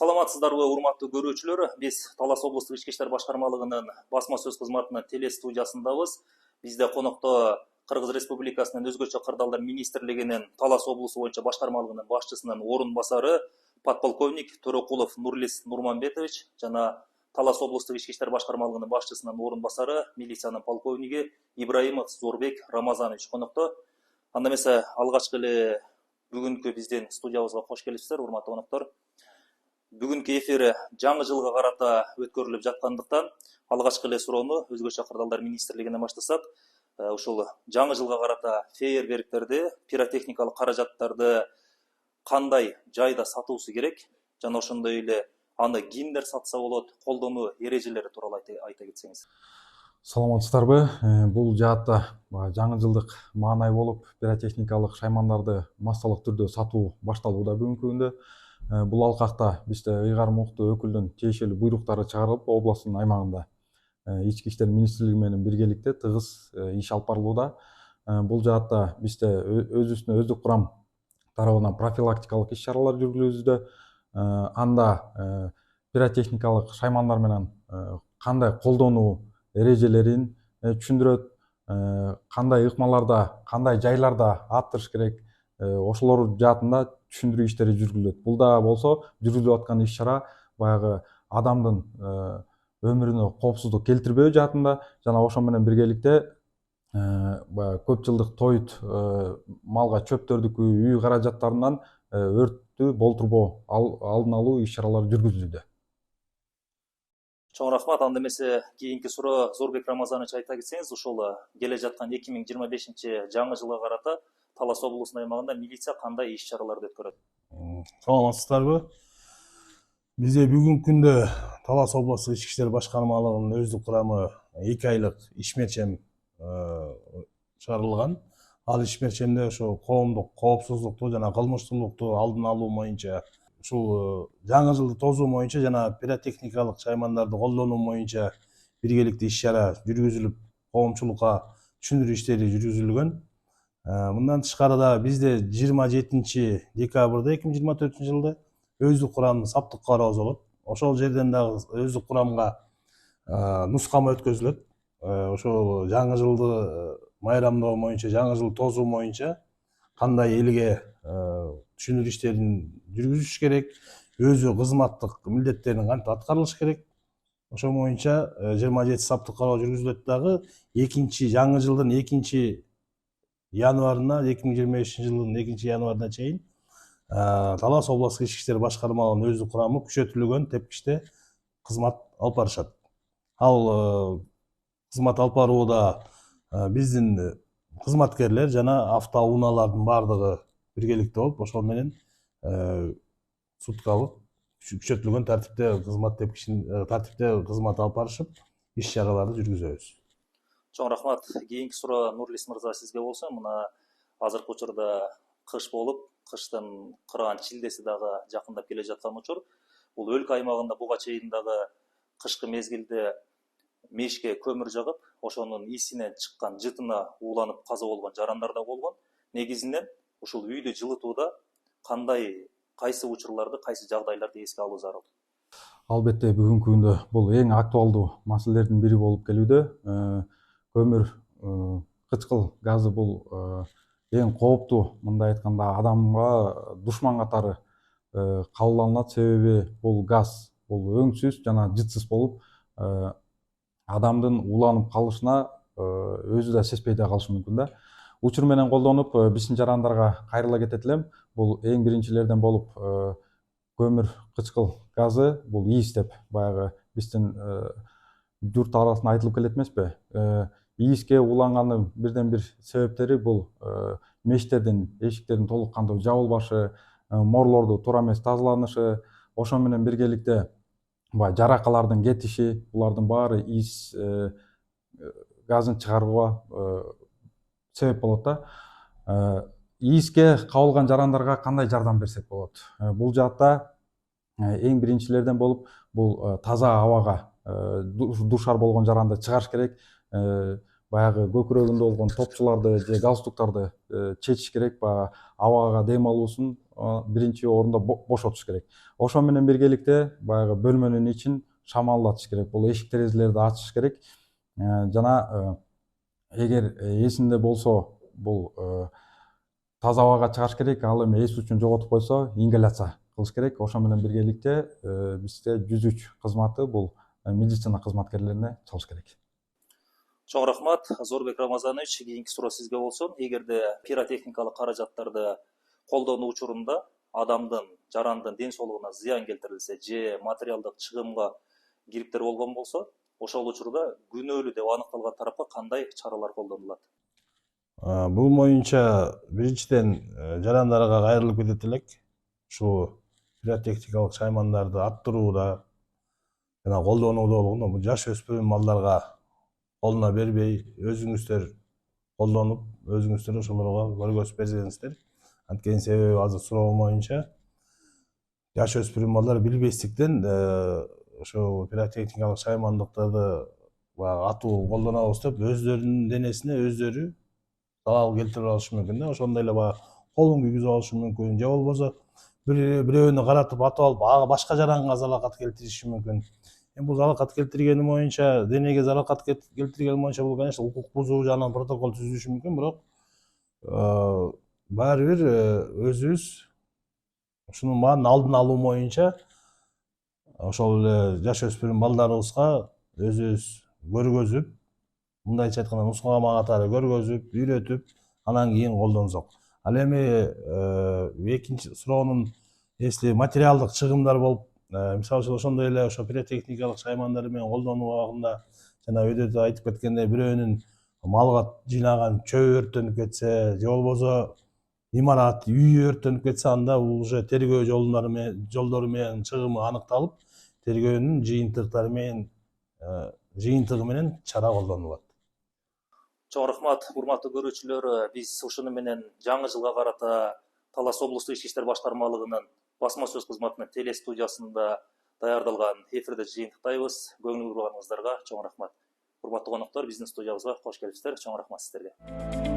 Саламатсыздарбы, урматтуу көрүүчүлөр. Биз Талас облустук ички иштер башкармалыгынын басма сөз кызматынын телестудиясындабыз. Бизде конокто Кыргыз Республикасынын өзгөчө кырдаалдар министрлигинин Талас облусу боюнча башкармалыгынын башчысынын орун басары подполковник Төрөкулов Нурлис Нурманбетович жана Талас облустук ички иштер башкармалыгынын башчысынын орун басары милициянын полковниги Ибраимов Зорбек Рамазанович конокто. Анда эмесе алгачкы эле бүгүнкү биздин студиябызга кош келипсиздер, урматтуу коноктор. Бүгүнкү эфир жаңы жылга карата өткөрүлүп жаткандыктан алгачкы эле суроону өзгөчө кырдаалдар министрлигине баштасак, ушул жаңы жылга карата фейерверктерди, пиротехникалык каражаттарды кандай жайда сатуусу керек жана ошондой эле аны кимдер сатса болот, колдонуу эрежелери тууралуу айта кетсеңиз. Саламатсыздарбы? Бул жаатта жаңы жылдык маанай болуп, пиротехникалык шаймандарды массалык түрдө сатуу башталууда бүгүнкү күндө. Бул алкакта бизде ыйгарым уктуу өкүлдүн тиешелүү буйруктары чыгарылып, областын аймагында ички иштер министрлиги менен биргеликте тыгыз иш алып барылууда. Бул жаатта бизде өзүбүздүн өздүк курам тарабынан профилактикалык иш-чаралар жүргүзүлүүдө. Анда пиротехникалык шаймандар менен кандай колдонуу эрежелерин түшүндүрөт, кандай ыкмаларда, кандай жайларда аттырыш керек, ошолор жаатында түшүндүрүү иштери жүргүзүлөт. Бул да болсо жүргүзүлүп аткан иш-чара баягы адамдын өмүрүнө коопсуздук келтирбөө жаатында жана ошо менен биргеликте көп жылдык тоют малга чөптөрдүкү, үй каражаттарынан өрттү болтурбоо алдын алуу иш-чаралары жүргүзүлүүдө. Чоң рахмат. Анда эмесе кийинки суроо Зорбек Рамазанович айта кетсеңиз, ушул келе жаткан 2025 жаңы жылга карата Талас облусунун аймагында милиция кандай иш-чараларды өткөрөт? Саламатсыздарбы? Бизде бүгүнкү күндө Талас облустук ички иштер башкармалыгынын өздүк курамы 2 айлык ишмерчем чыгарылган. Ал ишмерчемде ошо коомдук коопсуздукту жана кылмыштуулукту алдын алуу боюнча, ушул жаңы жылды тосуу боюнча жана пиротехникалык шаймандарды колдонуу боюнча биргеликте иш-чара жүргүзүлүп, коомчулукка түшүндүрүү иштери жүргүзүлгөн. Мындан тышкары да бизде 27 декабрда 2024 жылда өздүк курамдын саптык кароосу болот. Ошол жерден дагы өздүк курамга нускама өткөзүлөт. Ошол жаңы жылды майрамдоо боюнча, жаңы жылды тосуу боюнча кандай элге түшүндүрүү иштерин жүргүзүш керек, өзү кызматтык милдеттерин кантип аткарылыш керек. Ошо боюнча 27 саптык кароо жүргүзүлөт дагы. Жаңы жылдын 2 январына, 2025 жылдын 2 январына чейин Талас областык ички иштер башкармалыгынын өздүк курамы күчөтүлгөн тепкичте кызмат алып барышат. Ал кызмат алып барууда биздин кызматкерлер жана автоунаалардын бардыгы биргеликте болуп, ошол менен суткалык күчөтүлгөн тартипте кызмат алып барышып, иш-чараларды жүргүзөбүз. Чоң рахмат. Кийинки суроо Нурлис мырза сизге болсо, мына азыркы учурда кыш болуп, кыштын кыргаан чилдеси дагы жакындап келе жаткан учур. Бул өлкө аймагында буга чейин дагы кышкы мезгилде мешке көмүр жагып, ошонун исинен чыккан жытына ууланып каза болгон жарандар да болгон. Негизинен ушул үйдү жылытууда кайсы учурларды, кайсы жагдайларды эске алуу зарыл? Албетте бүгүнкү күндө бул эң актуалдуу маселелердин бири болуп келүүдө. Көмүр, кычкыл газы бул эң кооптуу, мындай айтканда адамга душман катары кабылданат. Себеби бул газ бул өңсүз жана жытсыз болуп, адамдын ууланып калышына өзү да сезбей да калышы мүмкүн да. Учур менен колдонуп, биздин жарандарга кайрыла кетет элем. Бул эң биринчилерден болуп, көмүр, кычкыл газы бул иис деп баягы биздин журт арасында айтылып келет эмеспи? Ииске ууланганын бирден бир себептери бул мештердин эшиктерин толук кандуу жабылбашы, морлорду туура эмес тазаланышы, ошо менен биргеликте жаракалардын кетиши, булардын баары иис газын чыгарууга себеп болот да. Ииске кабылган жарандарга кандай жардам берсек болот? Бул жаатта эң биринчилерден болуп, бул таза абага душар болгон жаранды чыгарыш керек. баягы көкүрөгүндө болгон топчуларды же галстуктарды чечиш керек, баягы абага дем алуусун биринчи орунда бошотуш керек. Ошо менен биргеликте баягы бөлмөнүн ичин шамалдатыш керек. Бул эшик терезелерди ачыш керек. Жана эгер эсинде болсо, бул таза абага чыгаш керек. Ал эми эс учун жоготуп койсо, ингаляция кылыш керек. Ошо менен биргеликте бизде 103 кызматы бул медицина кызматкерлерине чалыш керек. Чоң рахмат, Зорбек Рамазанович. Кийинки суроо сизге болсун. Эгерде пиротехникалык каражаттарды колдонуу учурунда адамдын, жарандын ден соолугуна зыян келтирилсе же материалдык чыгымга кириптер болгон болсо, ошол учурда күнөөлүү деп аныкталган тарапка кандай чаралар колдонулат? Бул боюнча биринчиден жарандарга кайрылып кетет элек. Ушул пиротехникалык шаймандарды аттырууда жана колдонууда болгондо бул жаш өспүрүм балдарга колуна бербей, өзүңүздөр колдонуп, өзүңүздөр ошолорго көргөз берсеңиздер. Анткени себеби азыр суроом боюнча жаш өспүрүм балдар билбестиктен ошол пиротехникалык шаймандыктарды атуу колдонобуз деп өздөрүнүн денесине өздөрү залал келтирип алышы мүмкүн да. Ошондой эле баягы колун күйгүзүп алышы мүмкүн, же болбосо бирөөнү каратып атып алып ага башка жаранга залакат келтириши мүмкүн. Бул залакат келтиргени боюнча, денеге залакат келтиргени боюнча бул, конечно, укук бузуу жагынан протокол түзүлүшү мүмкүн, бирок баары бир өзүбүз ушунун баарын алдын алуу боюнча ошол эле жаш өспүрүм балдарыбызга өзүбүз көргөзүп, мындайча айтканда нускама катары көргөзүп, үйрөтүп, анан кийин колдонсок. Ал эми экинчи суроонун если материалдык чыгымдар болуп, мисалы үчүн ошондой эле ошо пиротехникалык шаймандар менен колдонуу убагында жана өйдө айтып кеткендей бирөөнүн малга жыйнаган чөбү өрттөнүп кетсе, же болбосо имарат, үй өрттөнүп кетсе, анда бул уже тергөө жолдору менен чыгымы аныкталып, тергөөнүн жыйынтыгы менен чара колдонулат. Чоң рахмат, урматтуу көрүүчүлөр. Биз ушуну менен жаңы жылга карата Талас облустук ички иштер башкармалыгынын басма сөз кызматынын телестудиясында даярдалган эфирди жыйынтыктайбыз. Көңүл бурганыңыздарга чоң рахмат. Урматтуу коноктор, биздин студиябызга кош келипсиздер. Чоң рахмат сиздерге.